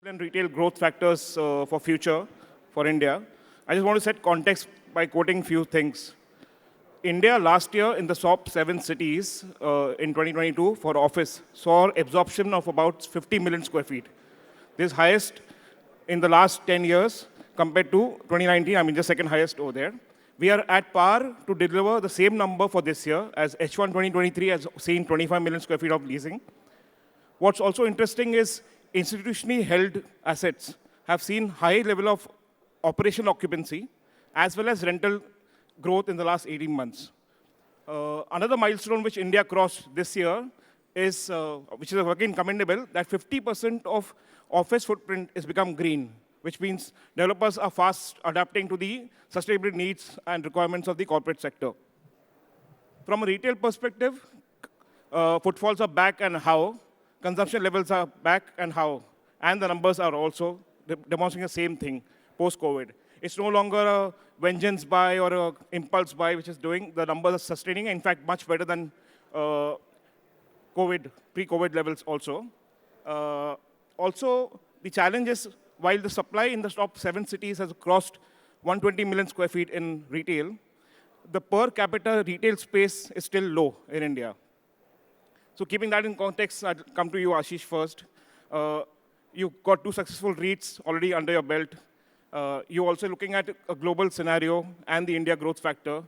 and retail growth factors for future for India. I just want to set context by quoting few things. India last year in the top 7 cities in 2022 for office saw absorption of about 50 million square feet. This is highest in the last 10 years compared to 2019, I mean the second highest over there. We are at par to deliver the same number for this year as H1 2023 has seen 25 million square feet of leasing. What's also interesting is institutionally held assets have seen high level of operational occupancy as well as rental growth in the last 18 months. Another milestone which India crossed this year is, which is again commendable, that 50% of office footprint is become green, which means developers are fast adapting to the sustainability needs and requirements of the corporate sector. From a retail perspective, footfalls are back and how, consumption levels are back and how, and the numbers are also demonstrating the same thing post-COVID. It's no longer a vengeance buy or a impulse buy which is doing, the numbers are sustaining, in fact, much better than pre-COVID levels also. Also, the challenge is, while the supply in the top 7 cities has crossed 120 million square feet in retail, the per capita retail space is still low in India. So keeping that in context, I'll come to you, Asheesh, first. You've got 2 successful REITs already under your belt. You're also looking at a global scenario and the India growth factor.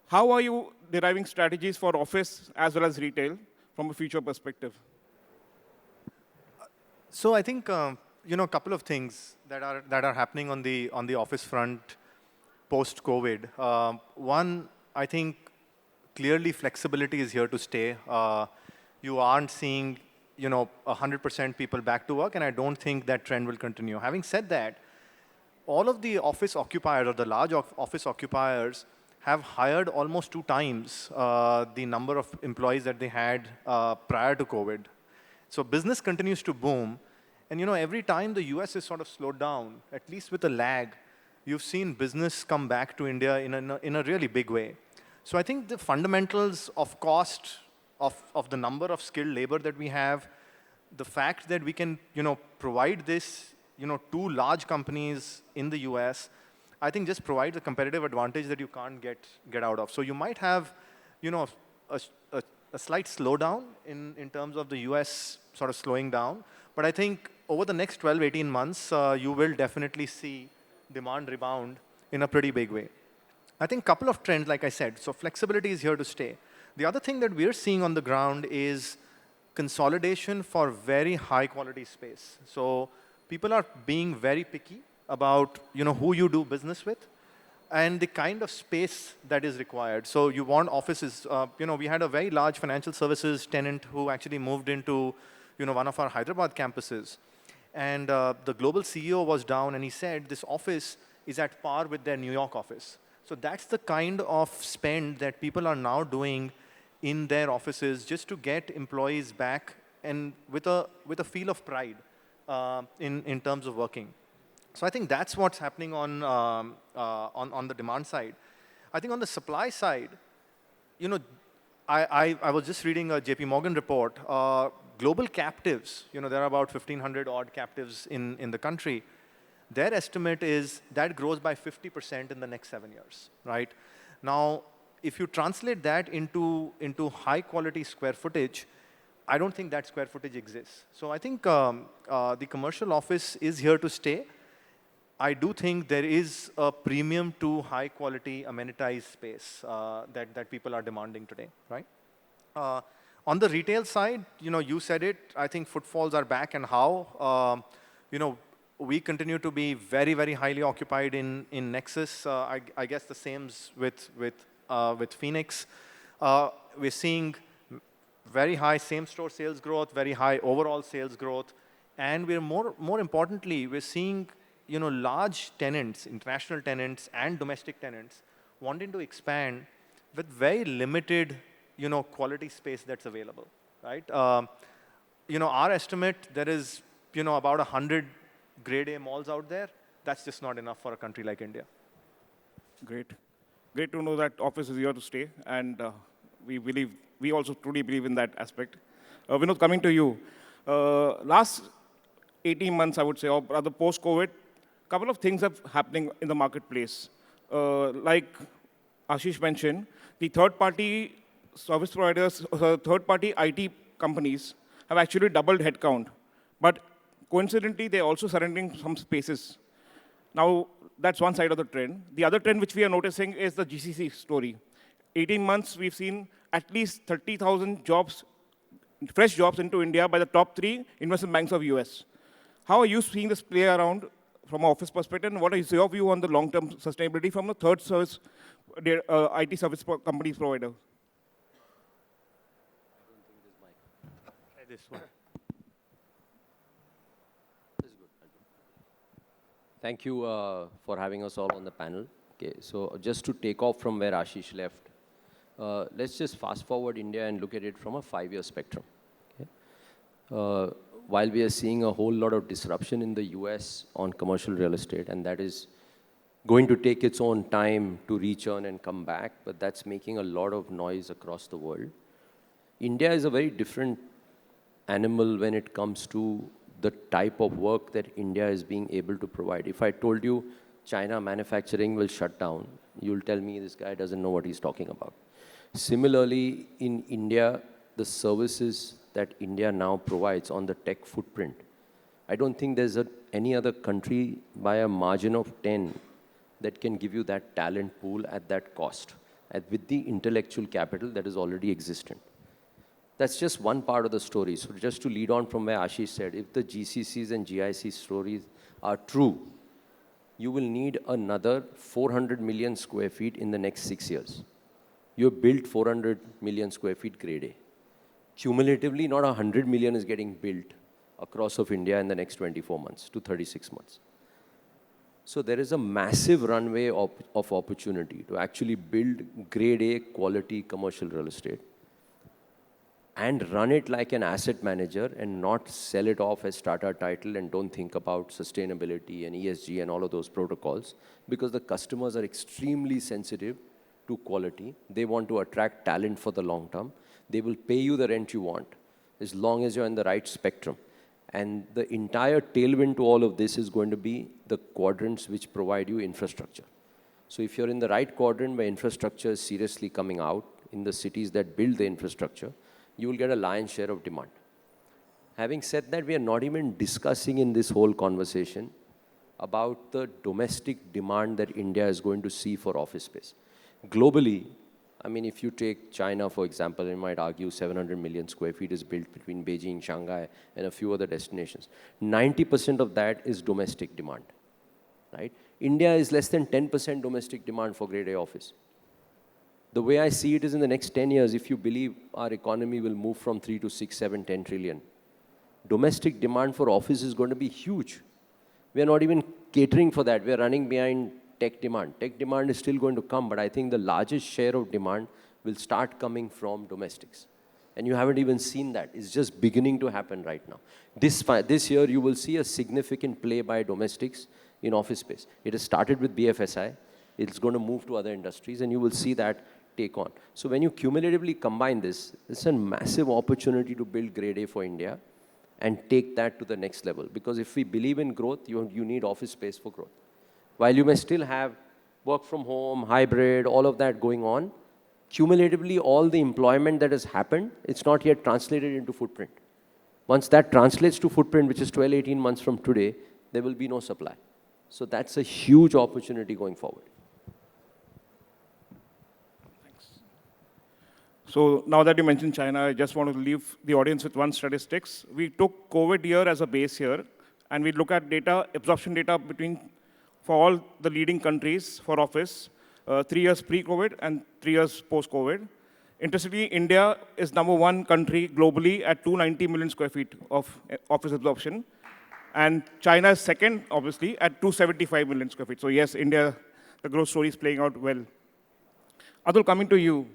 How are you deriving strategies for office as well as retail from a future perspective? So I think a couple of things that are happening on the office front post-COVID. One, I think clearly flexibility is here to stay. You aren't seeing 100% people back to work, and I don't think that trend will continue. Having said that, all of the office occupiers or the large office occupiers have hired almost 2 times the number of employees that they had prior to COVID. So business continues to boom. And every time the US is sort of slowed down, at least with a lag, you've seen business come back to India in a really big way. So I think the fundamentals of cost, of the number of skilled labor that we have, the fact that we can provide this 2 large companies in the US, I think just provides a competitive advantage that you can't get out of. So you might have a slight slowdown in terms of the US sort of slowing down. But I think over the next 12, 18 months, you will definitely see demand rebound in a pretty big way. I think a couple of trends, like I said, so flexibility is here to stay. The other thing that we're seeing on the ground is consolidation for very high quality space. So people are being very picky about who you do business with and the kind of space that is required. So you want offices. We had a very large financial services tenant who actually moved into one of our Hyderabad campuses. And the global CEO was down and he said this office is at par with their New York office. So that's the kind of spend that people are now doing in their offices just to get employees back and with a feel of pride in terms of working. So I think that's what's happening on the demand side. I think on the supply side, I was just reading a JP Morgan report. Global captives, there are about 1,500 odd captives in the country. Their estimate is that grows by 50% in the next 7 years, right? Now, if you translate that into high quality square footage, I don't think that square footage exists. So I think the commercial office is here to stay. I do think there is a premium to high quality amenitized space that people are demanding today, right? On the retail side, you said it, I think footfalls are back and how. We continue to be very, very highly occupied in Nexus. I guess the same's with Phoenix. We're seeing very high same-store sales growth, very high overall sales growth. And we're more importantly, we're seeing large tenants, international tenants and domestic tenants wanting to expand with very limited quality space that's available, right? Our estimate, there is about 100 grade A malls out there. That's just not enough for a country like India. Great. Great to know that office is here to stay, and we also truly believe in that aspect. Vinod, coming to you. Last 18 months, I would say, or rather post-COVID, a couple of things are happening in the marketplace. Like Asheesh mentioned, the third-party service providers, third-party IT companies have actually doubled headcount. But coincidentally, they're also surrendering some spaces. Now, that's one side of the trend. The other trend which we are noticing is the GCC story. 18 months, we've seen at least 30,000 jobs, fresh jobs into India by the top 3 investment banks of US. How are you seeing this play around from an office perspective, and what is your view on the long-term sustainability from the third service, IT service companies provider? Try this one. Thank you for having us all on the panel. Okay, so just to take off from where Ashish left, let's just fast forward India and look at it from a 5-year spectrum. Okay? While we are seeing a whole lot of disruption in the US on commercial real estate, and that is going to take its own time to return and come back, but that's making a lot of noise across the world. India is a very different animal when it comes to the type of work that India is being able to provide. If I told you China manufacturing will shut down, you'll tell me this guy doesn't know what he's talking about. Similarly, in India, the services that India now provides on the tech footprint, I don't think there's any other country by a margin of 10 that can give you that talent pool at that cost, and with the intellectual capital that is already existent. That's just one part of the story. So just to lead on from where Ashish said, if the GCCs and GIC stories are true, you will need another 400 million square feet in the next 6 years. You have built 400 million square feet grade A. Cumulatively, not 100 million is getting built across of India in the next 24 months to 36 months. So there is a massive runway of opportunity to actually build grade A quality commercial real estate and run it like an asset manager and not sell it off as strata title and don't think about sustainability and ESG and all of those protocols, because the customers are extremely sensitive to quality. They want to attract talent for the long term. They will pay you the rent you want as long as you're in the right spectrum. And the entire tailwind to all of this is going to be the quadrants which provide you infrastructure. So if you're in the right quadrant where infrastructure is seriously coming out in the cities that build the infrastructure, you will get a lion's share of demand. Having said that, we are not even discussing in this whole conversation about the domestic demand that India is going to see for office space. Globally, I mean, if you take China, for example, you might argue 700 million square feet is built between Beijing, Shanghai, and a few other destinations. 90% of that is domestic demand, right? India is less than 10% domestic demand for grade A office. The way I see it is in the next 10 years, if you believe our economy will move from 3 to 6, 7, 10 trillion, domestic demand for office is going to be huge. We are not even catering for that. We are running behind tech demand. Tech demand is still going to come, but I think the largest share of demand will start coming from domestics. And you haven't even seen that. It's just beginning to happen right now. This year, you will see a significant play by domestics in office space. It has started with BFSI. It's going to move to other industries, and you will see that take on. So when you cumulatively combine this, it's a massive opportunity to build grade A for India and take that to the next level. Because if we believe in growth, you need office space for growth. While you may still have work from home, hybrid, all of that going on, cumulatively all the employment that has happened, it's not yet translated into footprint. Once that translates to footprint, which is 12, 18 months from today, there will be no supply. So that's a huge opportunity going forward. So now that you mentioned China, I just want to leave the audience with one statistics. We took COVID year as a base year, and we look at data, absorption data for all the leading countries for office, 3 years pre-COVID and 3 years post-COVID. Interestingly, India is #1 country globally at 290 million square feet of office absorption. And China is second, obviously, at 275 million square feet. So yes, India, the growth story is playing out well. Atul, coming to you.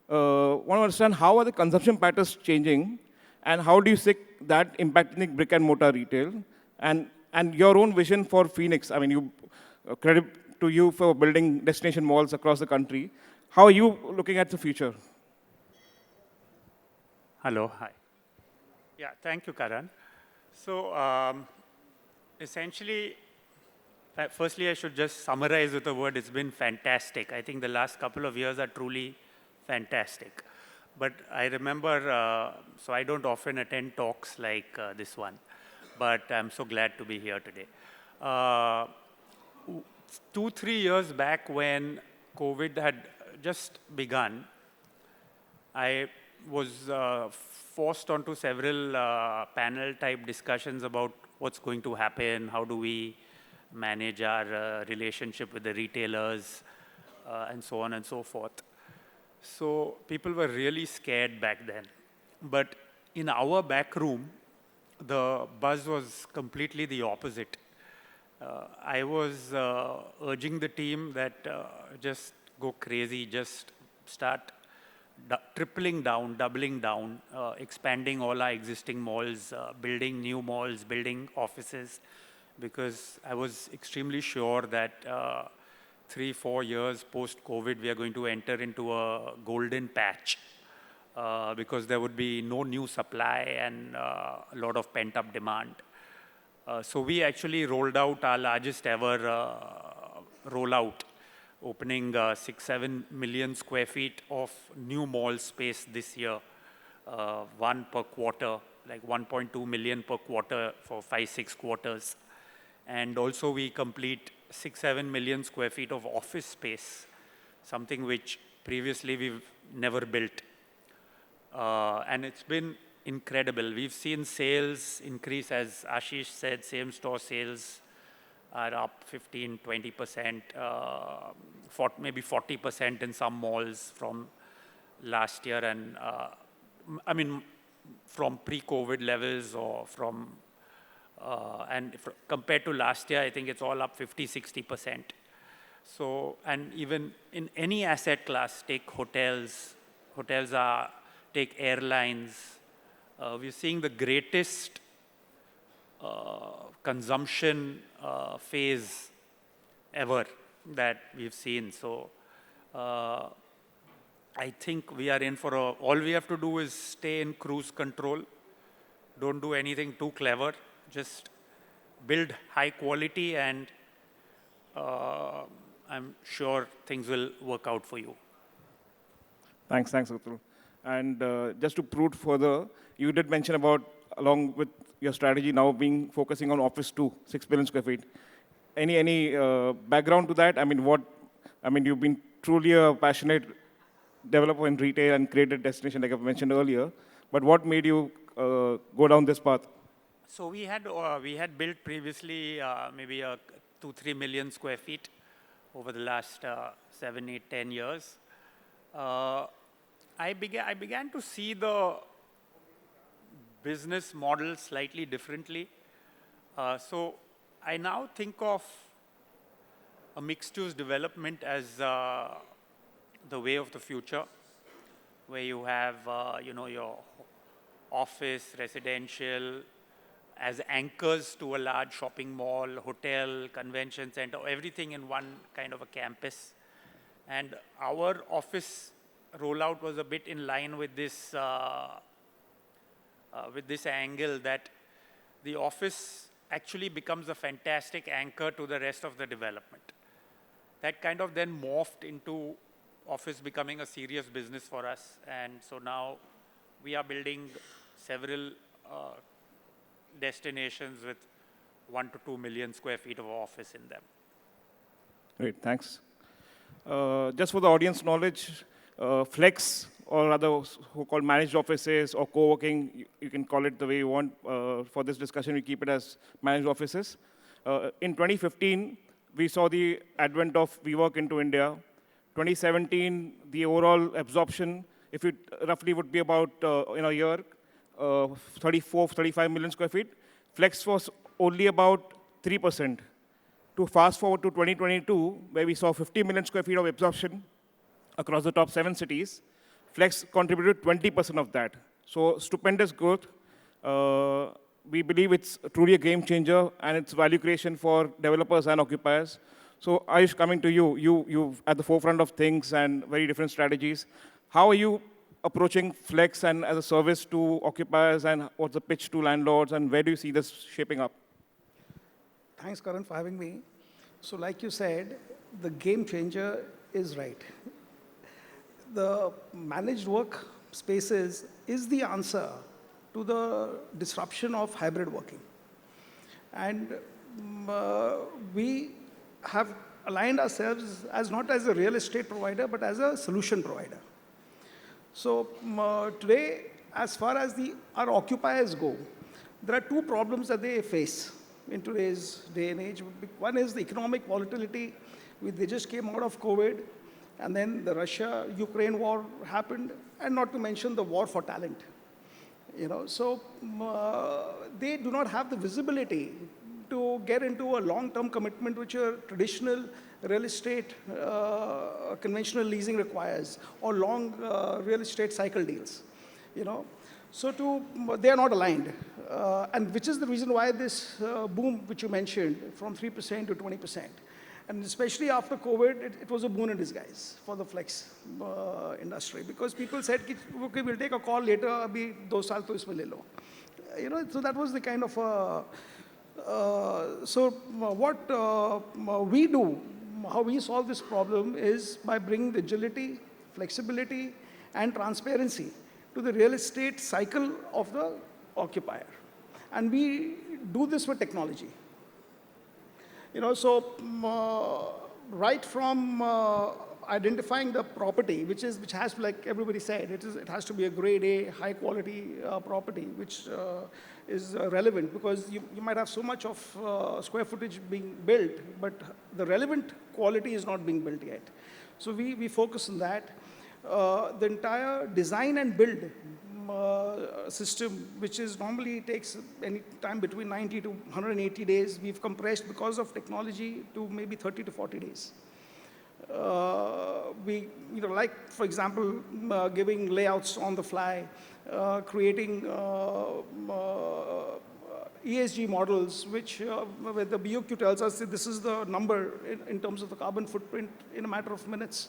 Want to understand how are the consumption patterns changing, and how do you see that impacting brick and mortar retail, and your own vision for Phoenix? I mean, credit to you for building destination malls across the country. How are you looking at the future? Hello, hi. Yeah, thank you, Karan. So essentially, firstly, I should just summarize with a word. It's been fantastic. I think the last couple of years are truly fantastic. But I remember, so I don't often attend talks like this one, but I'm so glad to be here today. 2-3 years back when COVID had just begun, I was forced onto several panel type discussions about what's going to happen, how do we manage our relationship with the retailers, and so on and so forth. So people were really scared back then. But in our back room, the buzz was completely the opposite. I was urging the team that just go crazy, just start tripling down, doubling down, expanding all our existing malls, building new malls, building offices, because I was extremely sure that 3-4 years post-COVID, we are going to enter into a golden patch because there would be no new supply and a lot of pent-up demand. So we actually rolled out our largest ever rollout, opening 6-7 million square feet of new mall space this year, one per quarter, like 1.2 million per quarter for 5-6 quarters. And also we complete 6-7 million square feet of office space, something which previously we've never built. And it's been incredible. We've seen sales increase, as Asheesh said, same store sales are up 15-20%, maybe 40% in some malls from last year, and I mean from pre-COVID levels, or from compared to last year, I think it's all up 50-60%. So, and even in any asset class, take hotels, take airlines, we're seeing the greatest consumption phase ever that we've seen. So I think we are in for all we have to do is stay in cruise control. Don't do anything too clever. Just build high quality, and I'm sure things will work out for you. Thanks, Atul. And just to prove further, you did mention about, along with your strategy now being focusing on office too, 6 million square feet. Any background to that? I mean, you've been truly a passionate developer in retail and created destination, like I've mentioned earlier. But what made you go down this path? So we had built previously maybe 2-3 million square feet over the last 7, 8, 10 years. I began to see the business model slightly differently. So I now think of a mixed-use development as the way of the future, where you have your office, residential, as anchors to a large shopping mall, hotel, convention center, everything in one kind of a campus. And our office rollout was a bit in line with this angle, that the office actually becomes a fantastic anchor to the rest of the development. That kind of then morphed into office becoming a serious business for us. And so now we are building several destinations with 1 to 2 million square feet of office in them. Great, thanks. Just for the audience knowledge, flex, or other so-called managed offices or co-working, you can call it the way you want. For this discussion, we keep it as managed offices. In 2015, we saw the advent of WeWork into India. 2017, the overall absorption, if it roughly would be about, in a year, 35 million square feet. Flex was only about 3%. To fast forward to 2022, where we saw 50 million square feet of absorption across the top 7 cities, Flex contributed 20% of that. So stupendous growth. We believe it's truly a game changer, and it's value creation for developers and occupiers. So Ayush, coming to you, you're at the forefront of things and very different strategies. How are you approaching Flex and as a service to occupiers, and what's the pitch to landlords, and where do you see this shaping up? Thanks, Karan, for having me. So like you said, the game changer is right. The managed work spaces is the answer to the disruption of hybrid working. And we have aligned ourselves as not as a real estate provider, but as a solution provider. So today, as far as our occupiers go, there are two problems that they face in today's day and age. One is the economic volatility. They just came out of COVID, and then the Russia-Ukraine war happened, and not to mention the war for talent. So they do not have the visibility to get into a long-term commitment which a traditional real estate conventional leasing requires, or long real estate cycle deals. So they are not aligned, and which is the reason why this boom, which you mentioned, from 3% to 20%. And especially after COVID, it was a boon in disguise for the flex industry, because people said, okay, we'll take a call later, abhi 2 saal to isme le lo. So that was the kind of, so what we do, how we solve this problem is by bringing the agility, flexibility, and transparency to the real estate cycle of the occupier. And we do this with technology. So right from identifying the property, which has, like everybody said, it has to be a grade A, high quality property, which is relevant, because you might have so much of square footage being built, but the relevant quality is not being built yet. So we focus on that. The entire design and build system, which normally takes any time between 90 to 180 days, we've compressed because of technology to maybe 30 to 40 days. Like, for example, giving layouts on the fly, creating ESG models, where the BOQ tells us that this is the number in terms of the carbon footprint in a matter of minutes.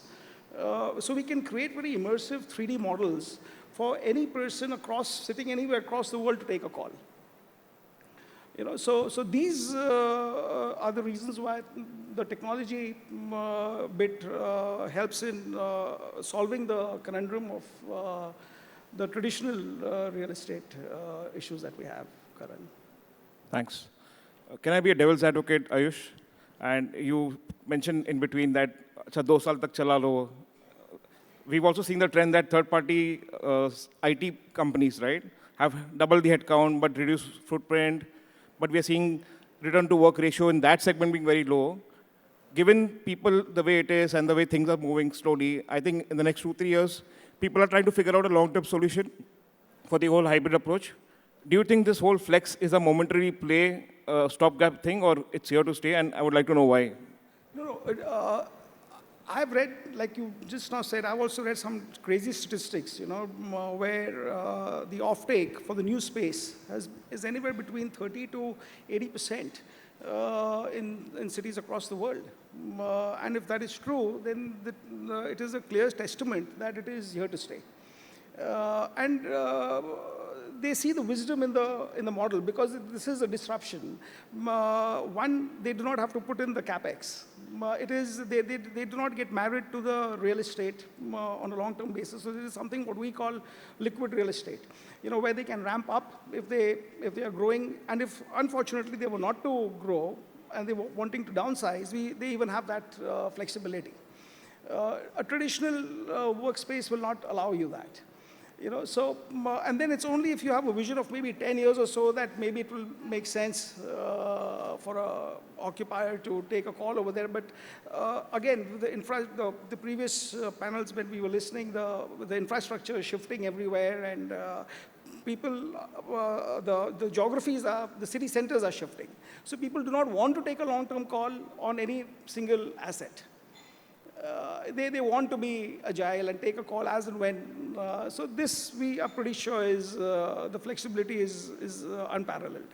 So we can create very immersive 3D models for any person sitting anywhere across the world to take a call. So these are the reasons why the technology bit helps in solving the conundrum of the traditional real estate issues that we have, Karan. Thanks. Can I be a devil's advocate, Ayush? And you mentioned in between that, "Acha, 2 saal tak chala lo." We've also seen the trend that third-party IT companies, right, have doubled the headcount but reduced footprint. But we are seeing return-to-work ratio in that segment being very low. Given people the way it is and the way things are moving slowly, I think in the next 2-3 years, people are trying to figure out a long-term solution for the whole hybrid approach. Do you think this whole flex is a momentary play, stopgap thing, or it's here to stay? And I would like to know why. No, I've read, like you just now said, I've also read some crazy statistics, where the offtake for the new space is anywhere between 30 to 80% in cities across the world. And if that is true, then it is a clear testament that it is here to stay. And they see the wisdom in the model, because this is a disruption. One, they do not have to put in the capex. They do not get married to the real estate on a long-term basis. So this is something what we call liquid real estate, where they can ramp up if they are growing, and if unfortunately they were not to grow and they were wanting to downsize, they even have that flexibility. A traditional workspace will not allow you that. So, and then it's only if you have a vision of maybe 10 years or so that maybe it will make sense for an occupier to take a call over there. But again, the previous panels when we were listening, the infrastructure is shifting everywhere, and people, the geographies the city centers are shifting. So people do not want to take a long-term call on any single asset. They want to be agile and take a call as and when. So this, we are pretty sure, is the flexibility is unparalleled.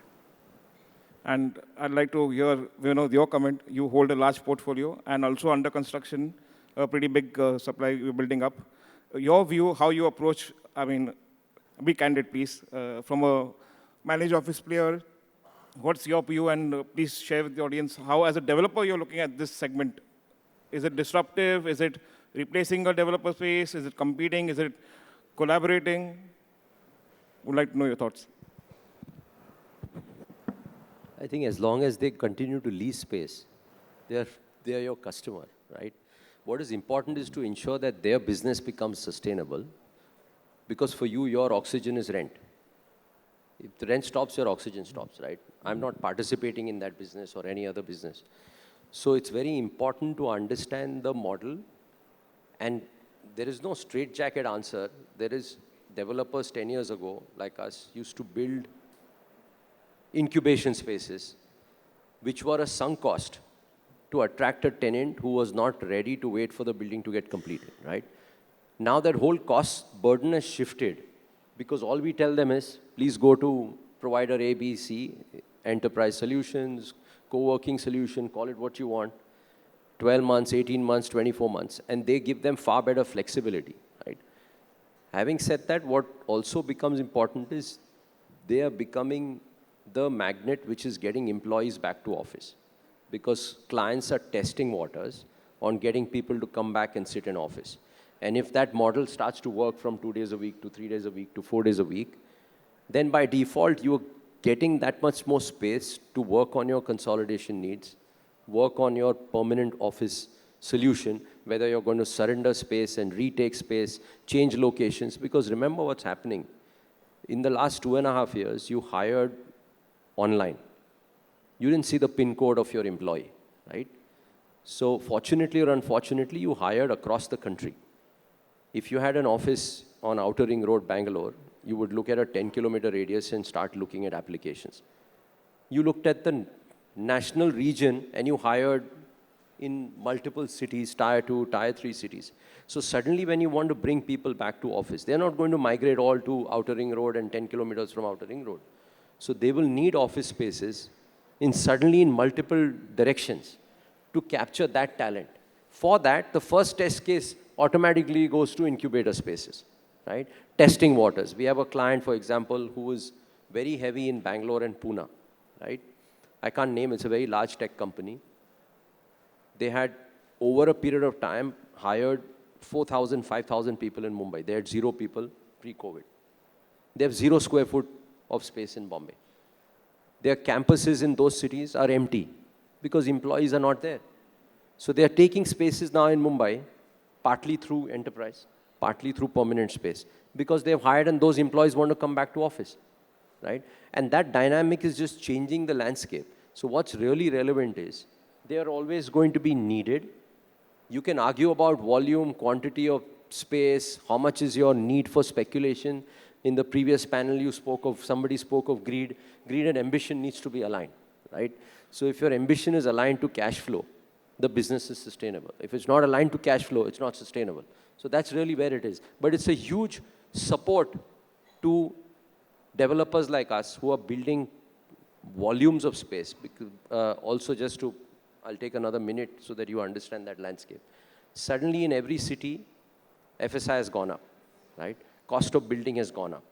And I'd like to hear, your comment. You hold a large portfolio and also under construction, a pretty big supply you're building up. Your view, how you approach, be candid, please, from a managed office player What's your view? And please share with the audience how, as a developer, you're looking at this segment. Is it disruptive? Is it replacing a developer space? Is it competing? Is it collaborating? Would like to know your thoughts. I think as long as they continue to lease space, they are your customer, right? What is important is to ensure that their business becomes sustainable, because for you, your oxygen is rent. If the rent stops, your oxygen stops, right? I'm not participating in that business or any other business. So it's very important to understand the model, and there is no straitjacket answer. There is developers 10 years ago, like us, used to build incubation spaces, which were a sunk cost to attract a tenant who was not ready to wait for the building to get completed, right? Now that whole cost burden has shifted, because all we tell them is, please go to provider A, B, C, enterprise solutions, co-working solution, call it what you want, 12 months, 18 months, 24 months, and they give them far better flexibility, right? Having said that, what also becomes important is they are becoming the magnet which is getting employees back to office, because clients are testing waters on getting people to come back and sit in office. And if that model starts to work from 2 days a week to 3 days a week to 4 days a week, then by default, you're getting that much more space to work on your consolidation needs, work on your permanent office solution, whether you're going to surrender space and retake space, change locations. Because remember what's happening. In the last 2.5 years, you hired online. You didn't see the PIN code of your employee, right? So fortunately or unfortunately, you hired across the country. If you had an office on Outer Ring Road, Bangalore, you would look at a 10-kilometer radius and start looking at applications. You looked at the national region and you hired in multiple cities, tier 2, tier 3 cities. So suddenly when you want to bring people back to office, they're not going to migrate all to Outer Ring Road and 10 kilometers from Outer Ring Road. So they will need office spaces suddenly in multiple directions to capture that talent. For that, the first test case automatically goes to incubator spaces, right? Testing waters. We have a client, for example, who is very heavy in Bangalore and Pune, right? I can't name, it's a very large tech company. They had, over a period of time, hired 4,000, 5,000 people in Mumbai. They had 0 people pre-COVID. They have 0 square foot of space in Bombay. Their campuses in those cities are empty because employees are not there. So they are taking spaces now in Mumbai, partly through enterprise, partly through permanent space, because they've hired and those employees want to come back to office, right? And that dynamic is just changing the landscape. So what's really relevant is they are always going to be needed. You can argue about volume, quantity of space, how much is your need for speculation. In the previous panel, somebody spoke of greed. Greed and ambition needs to be aligned, right? So if your ambition is aligned to cash flow, the business is sustainable. If it's not aligned to cash flow, it's not sustainable. So that's really where it is. But it's a huge support to developers like us who are building volumes of space. Because, also I'll take another minute so that you understand that landscape. Suddenly in every city, FSI has gone up, right? Cost of building has gone up.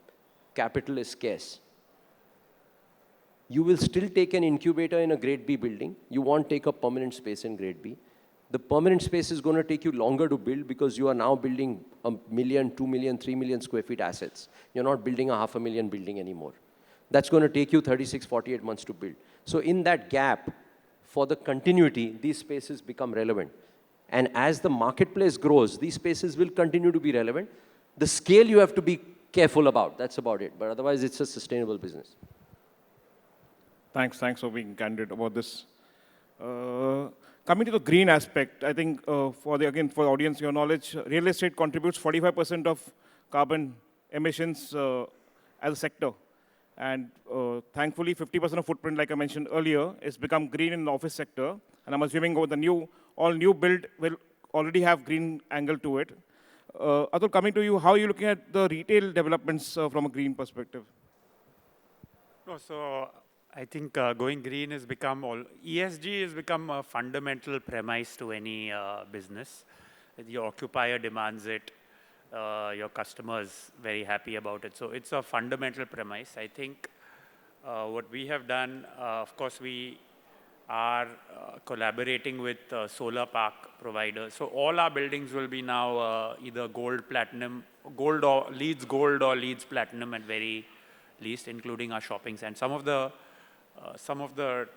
Capital is scarce. You will still take an incubator in a grade B building. You won't take a permanent space in grade B. The permanent space is going to take you longer to build because you are now building 1 million, 2 million, 3 million square feet assets. You're not building a 500,000 building anymore. That's going to take you 36, 48 months to build. So in that gap, for the continuity, these spaces become relevant. And as the marketplace grows, these spaces will continue to be relevant. The scale you have to be careful about. That's about it. But otherwise, it's a sustainable business. Thanks for being candid about this. Coming to the green aspect, I think for the audience, your knowledge, real estate contributes 45% of carbon emissions as a sector. And thankfully, 50% of footprint, like I mentioned earlier, is become green in the office sector. And I'm assuming all new build will already have green angle to it. Atul, coming to you, how are you looking at the retail developments from a green perspective? No, so I think going green has become ESG has become a fundamental premise to any business. Your occupier demands it. Your customers very happy about it. So it's a fundamental premise. I think What we have done, of course, we are collaborating with solar park providers. So all our buildings will be now either gold, platinum, gold or LEEDs gold or LEEDs platinum at very least, including our shopping center. Some of the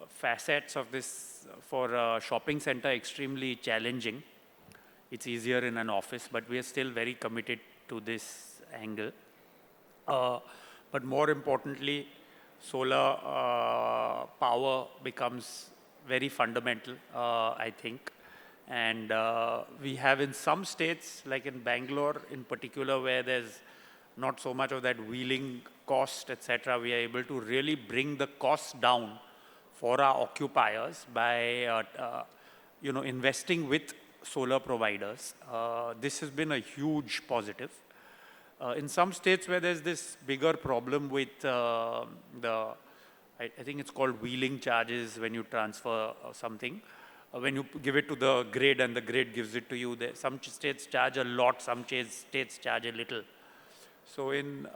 facets of this for a shopping center extremely challenging. It's easier in an office, but we are still very committed to this angle. But more importantly, solar power becomes very fundamental, I think. And we have in some states, like in Bangalore in particular, where there's not so much of that wheeling cost, etc., we are able to really bring the cost down for our occupiers by investing with solar providers. This has been a huge positive. In some states where there's this bigger problem with I think it's called wheeling charges when you transfer something, when you give it to the grid and the grid gives it to you, some states charge a lot, some states charge a little. So in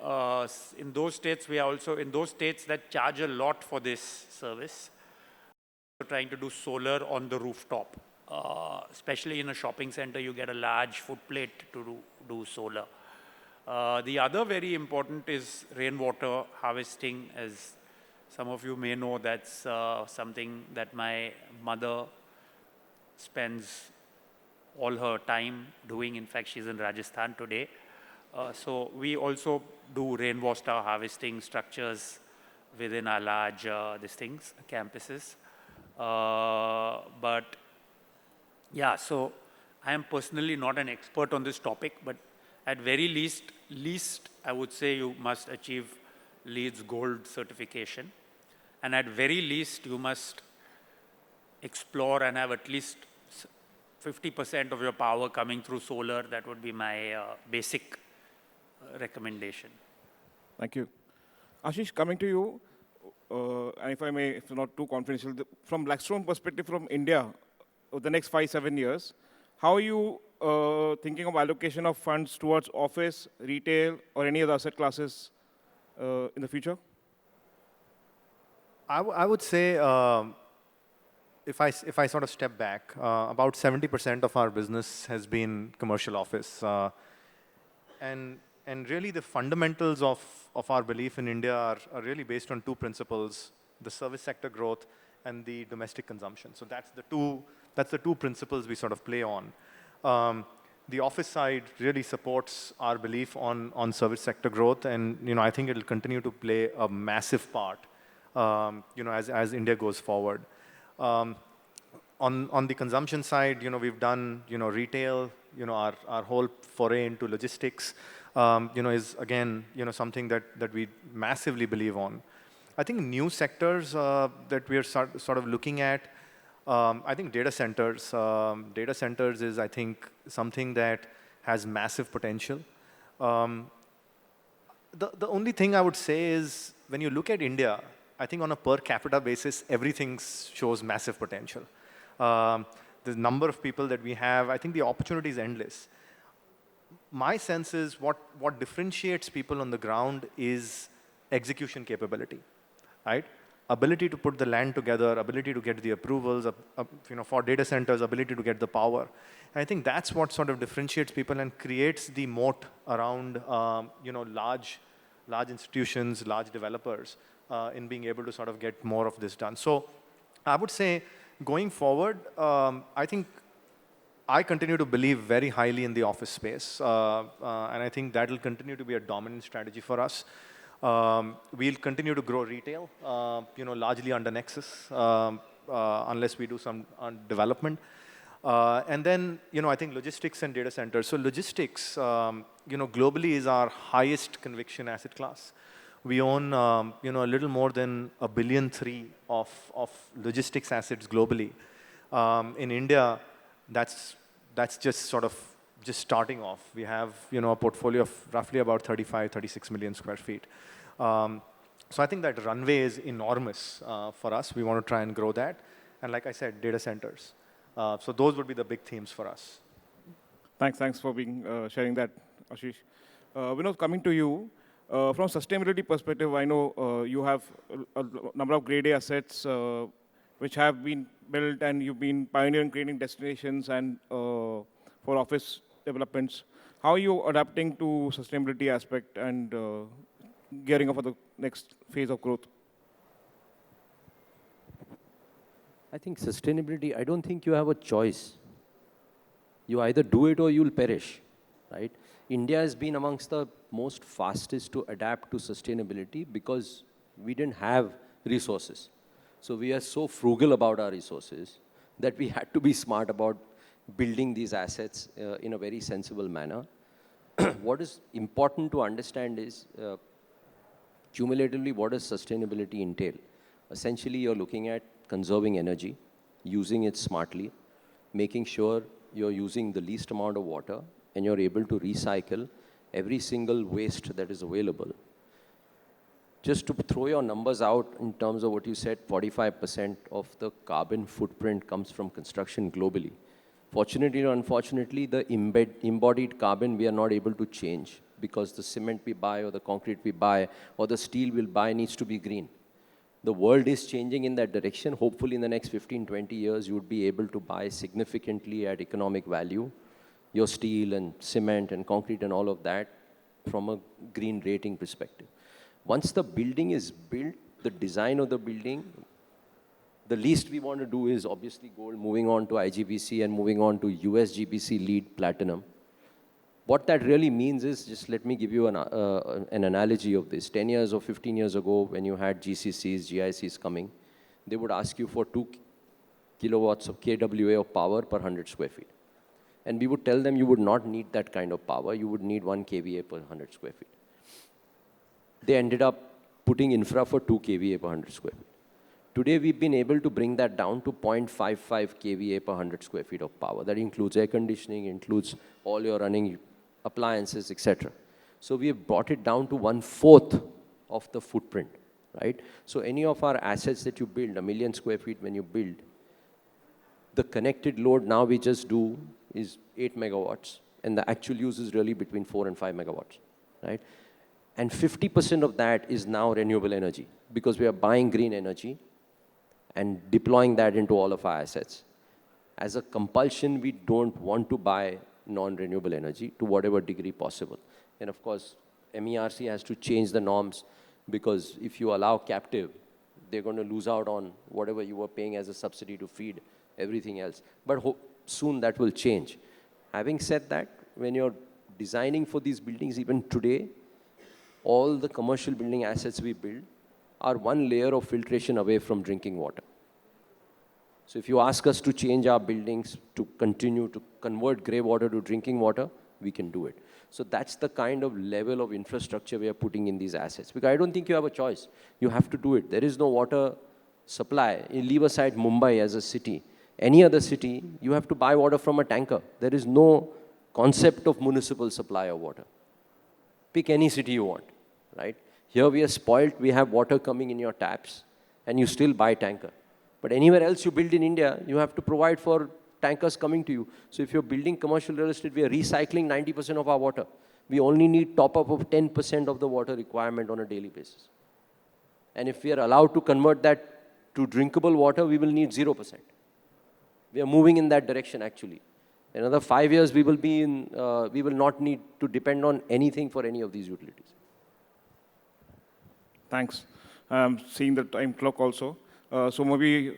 those states, we are also, in those states that charge a lot for this service, we're trying to do solar on the rooftop. Especially in a shopping center, you get a large footplate to do solar. The other very important is rainwater harvesting. As some of you may know, that's something that my mother spends all her time doing. In fact, she's in Rajasthan today. So we also do rainwater harvesting structures within our large campuses. But yeah, so I am personally not an expert on this topic, but at very least I would say you must achieve LEEDs Gold certification. And at very least, you must explore and have at least 50% of your power coming through solar. That would be my basic recommendation. Thank you. Asheesh, coming to you, and if I may, if not too confidential, from Blackstone perspective from India, over the next 5-7 years, how are you thinking of allocation of funds towards office, retail, or any other asset classes in the future? I would say, if I sort of step back, about 70% of our business has been commercial office. And really the fundamentals of our belief in India are really based on two principles: the service sector growth and the domestic consumption. So that's the two principles we sort of play on. The office side really supports our belief on service sector growth, and I think it'll continue to play a massive part, as India goes forward. On the consumption side, we've done retail. Our whole foray into logistics, is again something that we massively believe on. I think new sectors that we are sort of looking at. I think data centers. Data centers is, I think, something that has massive potential. The only thing I would say is, when you look at India, I think on a per capita basis, everything shows massive potential. The number of people that we have, I think the opportunity is endless. My sense is what differentiates people on the ground is execution capability, right? Ability to put the land together, ability to get the approvals, for data centers, ability to get the power. And I think that's what sort of differentiates people and creates the moat around, large institutions, large developers, in being able to sort of get more of this done. So I would say, going forward, I think I continue to believe very highly in the office space, and I think that will continue to be a dominant strategy for us. We'll continue to grow retail, largely under Nexus, unless we do some development. And then, I think logistics and data centers. So logistics, globally is our highest conviction asset class. We own, a little more than $1.3 billion of logistics assets globally. In India, that's just sort of starting off. We have, a portfolio of roughly about 36 million square feet. So I think that runway is enormous for us. We want to try and grow that. And like I said, data centers. So those would be the big themes for us. Thanks for sharing that, Asheesh. Vinod, coming to you, From sustainability perspective, I know you have a number of grade A assets which have been built, and you've been pioneering creating destinations and for office developments. How are you adapting to sustainability aspect and gearing up for the next phase of growth? I think sustainability, I don't think you have a choice. You either do it or you'll perish, right? India has been amongst the most fastest to adapt to sustainability because we didn't have resources. So we are so frugal about our resources that we had to be smart about building these assets in a very sensible manner. What is important to understand is, cumulatively, what does sustainability entail? Essentially, you're looking at conserving energy, using it smartly, making sure you're using the least amount of water, and you're able to recycle every single waste that is available. Just to throw your numbers out in terms of what you said, 45% of the carbon footprint comes from construction globally. Fortunately or unfortunately, the embodied carbon we are not able to change because the cement we buy or the concrete we buy or the steel we'll buy needs to be green. The world is changing in that direction. Hopefully in the next 15, 20 years, you would be able to buy significantly at economic value your steel and cement and concrete and all of that from a green rating perspective. Once the building is built, the design of the building, the least we want to do is obviously gold, moving on to IGBC and moving on to US GBC LEED Platinum. What that really means is, just let me give you an analogy of this. 10 years or 15 years ago, when you had GCCs, GICs coming, they would ask you for 2 kilowatts of KWA of power per 100 square feet. And we would tell them you would not need that kind of power. You would need 1 kVA per 100 square feet. They ended up putting infra for 2 kVA per 100 square feet. Today, we've been able to bring that down to 0.55 kVA per 100 square feet of power. That includes air conditioning, includes all your running appliances, etc. So we have brought it down to 1/4 of the footprint, right? So any of our assets that you build, 1 million square feet when you build, the connected load now we just do is 8 megawatts, and the actual use is really between 4 and 5 megawatts, right? And 50% of that is now renewable energy because we are buying green energy and deploying that into all of our assets. As a compulsion, we don't want to buy non-renewable energy to whatever degree possible. And of course, MERC has to change the norms because if you allow captive, they're going to lose out on whatever you were paying as a subsidy to feed everything else. But soon that will change. Having said that, when you're designing for these buildings, even today, all the commercial building assets we build are one layer of filtration away from drinking water. So if you ask us to change our buildings to continue to convert grey water to drinking water, we can do it. So that's the kind of level of infrastructure we are putting in these assets. Because I don't think you have a choice. You have to do it. There is no water supply. You leave aside Mumbai as a city. Any other city, you have to buy water from a tanker. There is no concept of municipal supply of water. Pick any city you want, right? Here we are spoiled. We have water coming in your taps, and you still buy tanker. But anywhere else you build in India, you have to provide for tankers coming to you. So if you're building commercial real estate, we are recycling 90% of our water. We only need top-up of 10% of the water requirement on a daily basis. And if we are allowed to convert that to drinkable water, we will need 0%. We are moving in that direction, actually. Another 5 years, we will not need to depend on anything for any of these utilities. Thanks. Seeing the time clock also. So maybe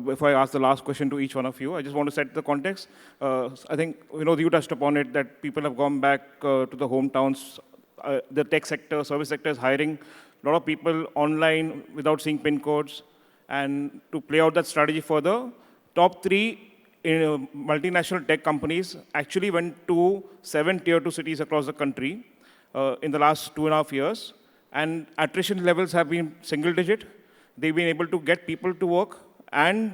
if I ask the last question to each one of you, I just want to set the context. I think, you touched upon it, that people have gone back to the hometowns. The tech sector, service sector is hiring a lot of people online without seeing PIN codes. And to play out that strategy further, top 3 multinational tech companies actually went to 7 tier 2 cities across the country in the last 2.5 years. And attrition levels have been single digit. They've been able to get people to work and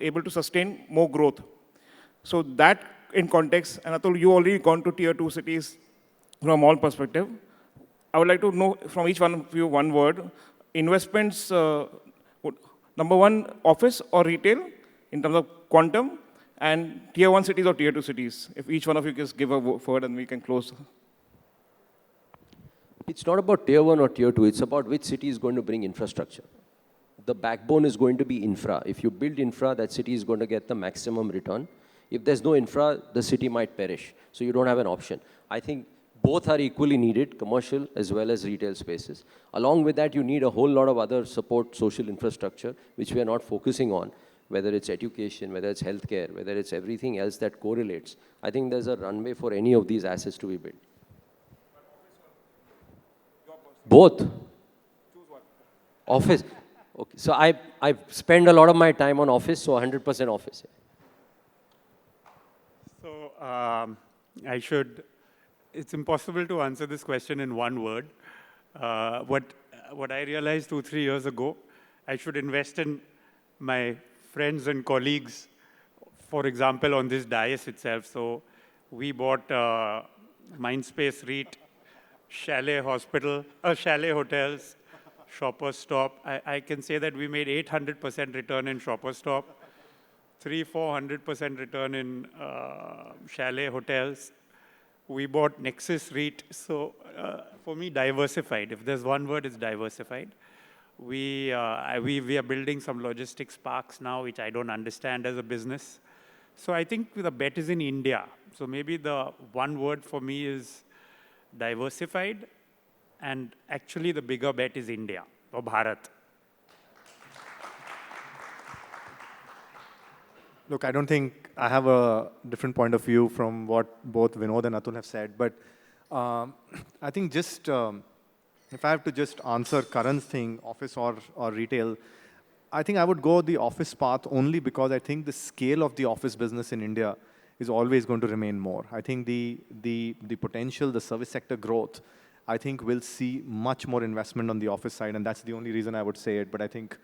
able to sustain more growth. So that in context, and Atul, you already gone to tier 2 cities from all perspective. I would like to know from each one of you one word. Investments, number 1, office or retail in terms of quantum, and tier 1 cities or tier 2 cities. If each one of you just give a word and we can close. It's not about tier 1 or tier 2. It's about which city is going to bring infrastructure. The backbone is going to be infra. If you build infra, that city is going to get the maximum return. If there's no infra, the city might perish. So you don't have an option. I think both are equally needed, commercial as well as retail spaces. Along with that, you need a whole lot of other support social infrastructure, which we are not focusing on, whether it's education, whether it's healthcare, whether it's everything else that correlates. I think there's a runway for any of these assets to be built. Both. Office. Okay. So I spend a lot of my time on office, so 100% office. So it's impossible to answer this question in one word. What I realized 2-3 years ago, I should invest in my friends and colleagues, for example, on this dais itself. So we bought Mindspace REIT, Chalet Hotels, Shoppers Stop. I can say that we made 800% return in Shoppers Stop, 300-400% return in Chalet Hotels. We bought Nexus REIT. So for me, diversified. If there's one word, it's diversified. We are building some logistics parks now, which I don't understand as a business. So I think the bet is in India. So maybe the one word for me is diversified, and actually the bigger bet is India or Bharat. Look, I don't think I have a different point of view from what both Vinod and Atul have said, but I think just if I have to just answer Karan's thing, office or retail, I think I would go the office path only because I think the scale of the office business in India is always going to remain more. I think the potential, the service sector growth, I think we'll see much more investment on the office side, and that's the only reason I would say it. But I think,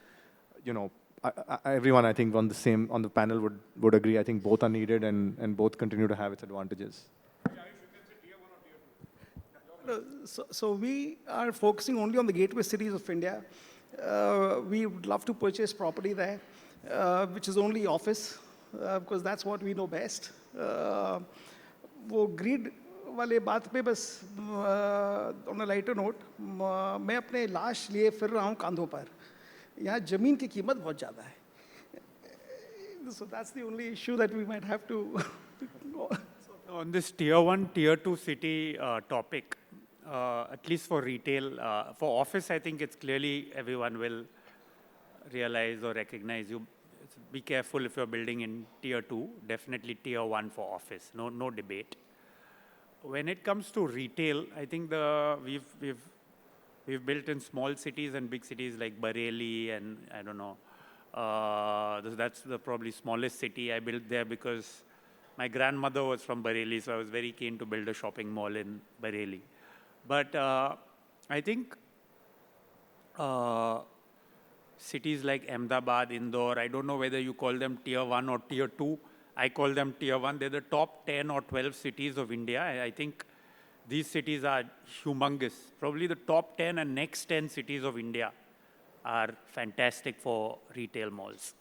everyone I think on the panel would agree. I think both are needed and both continue to have its advantages. So we are focusing only on the gateway cities of India. We would love to purchase property there, which is only office, because that's what we know best. वो grid वाले बात पे बस on a lighter note, मैं अपने लाश लिए फिर रहा हूँ कांधों पर. यहाँ जमीन की कीमत बहुत ज़्यादा है. So that's the only issue that we might have to go. On this tier 1, tier 2 city topic, at least for retail, for office, I think it's clearly everyone will realize or recognize you. Be careful if you're building in tier 2, definitely tier 1 for office, no debate. When it comes to retail, I think we've built in small cities and big cities like Bareilly, and I don't know, that's the probably smallest city I built there because my grandmother was from Bareilly, so I was very keen to build a shopping mall in Bareilly. But I think cities like Ahmedabad, Indore, I don't know whether you call them tier 1 or tier 2. I call them tier 1. They're the top 10 or 12 cities of India. I think these cities are humongous. Probably the top 10 and next 10 cities of India are fantastic for retail malls.